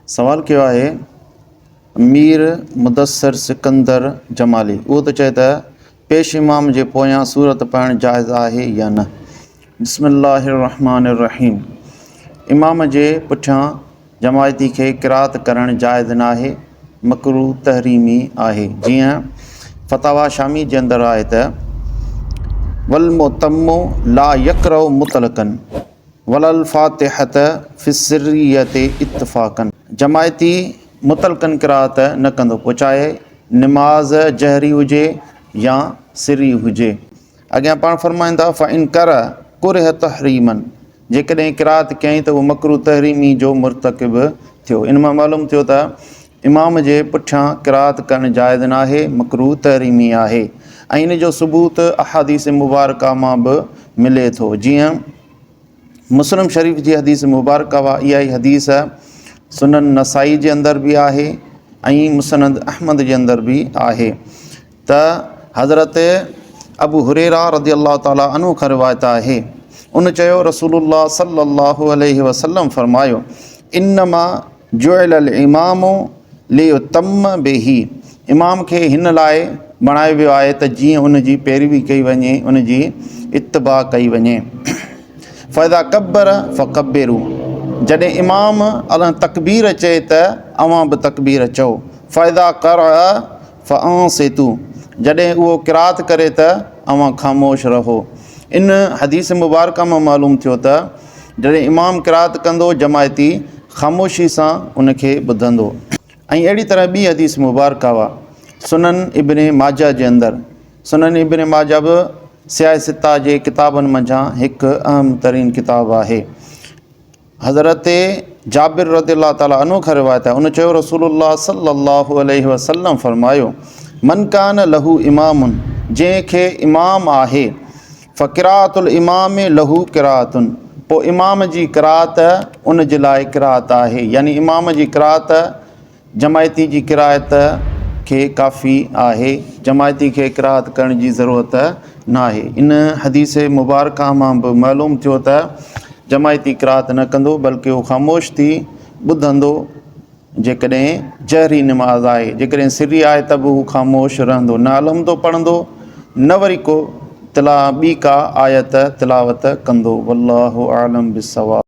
सवाल कयो आहे मीर मुदस्सिर सिकंदर जमाली। उहो त चए त पेश इमाम जे पोयां सूरत पढ़णु जाइज़ आहे या न। बिस्मिल्लाहिर्रहमानिर्रहीम। इमाम जे पुठियां जमायती खे क़िरात करणु जाइज़ न आहे, मकरूह तहरीमी आहे। जीअं फतावा शामी जे अंदरि आहे त वल मुतम्मु ला यक़रउ मुतलकन वलल फ़ातिहत फ़िस्सिर्रियत इत्तिफ़ाक़न। जमायती मुतलकन क़िरात न कंदो, पोइ चाहे निमाज़ जहरी हुजे या सिरी हुजे। अॻियां पाण फ़रमाईंदा फ़इन कर कुरह तहरीमन, जेकॾहिं क़िरात कयईं त उहो मकरूह तहरीमी जो मुर्तकिब थियो। इन मां मालूम थियो त इमाम जे पुठियां क़िरात करणु जाइज़ न आहे, मकरूह तहरीमी आहे। ऐं इन जो सबूत अहादीस मुबारका मां बि मिले थो। जीअं मुस्लिम शरीफ़ जी हदीस मुबारका वा इहा ई हदीस सुनन नसाई जे अंदरि बि आहे ऐं मुसनद अहमद जे अंदरि बि आहे त हज़रत अबू हुरैरा रज़ियल्लाहु ताला अन्हु खां रिवायत आहे, उन चयो रसूलुल्लाह सल्लल्लाहु अलैहि वसल्लम फरमायो इन्नमा जुइलल इमामु लियुतम्म बिही। इमाम खे हिन लाइ बणायो वियो आहे त जीअं उन जी पैरवी कई वञे, उन जी इत्तिबा कई वञे। फ़इदा कब्बर फ़कब्बिरू, जॾहिं इमाम अलाह तकबीर चए त अवां बि तकबीर चओ। फ़इदा क़रअ फ़अंसितू, जॾहिं उहो क़िरात करे त अवां ख़ामोश रहो। इन हदीस मुबारका मां मालूम थियो त जॾहिं इमाम क़िरात कंदो जमायती ख़ामोशी सां उनखे ॿुधंदो। ऐं अहिड़ी तरह ॿी हदीस मुबारका वा सुनन इब्न माजा जे अंदरि। सुनन इब्न माजा बि सियाह सिता जे किताबनि मंझां हिकु अहम तरीन किताबु आहे। हज़रत जाबिर रज़ियल्लाहु ताला अन्हु खां रिवायत आहे, उन चयो रसूलुल्लाह सल्लल्लाहु अलैहि वसल्लम फरमायो मन कान लहू इमामुन, जंहिंखे इमाम आहे फ़क़िरातुल इमाम लहू क़िरातुन, पोइ इमाम जी क़िरात उन जे लाइ क़िरात आहे। यानी इमाम जी क़िरात जमायती जी क़िरात खे काफ़ी आहे, जमायती खे क़िरात करण जी ज़रूरत न आहे। इन हदीस मुबारका मां बि मालूम थियो त जमायती क़िरात न कंदो, बल्कि उहो ख़ामोश थी ॿुधंदो जेकॾहिं जहरी निमाज़ आहे। जेकॾहिं सिरी आहे त बि हू ख़ामोश रहंदो, न अलमदो पढ़ंदो, न वरी को ॿी का आयत तिलावत कंदो। वल्लाहु आलम बिस्सवाब।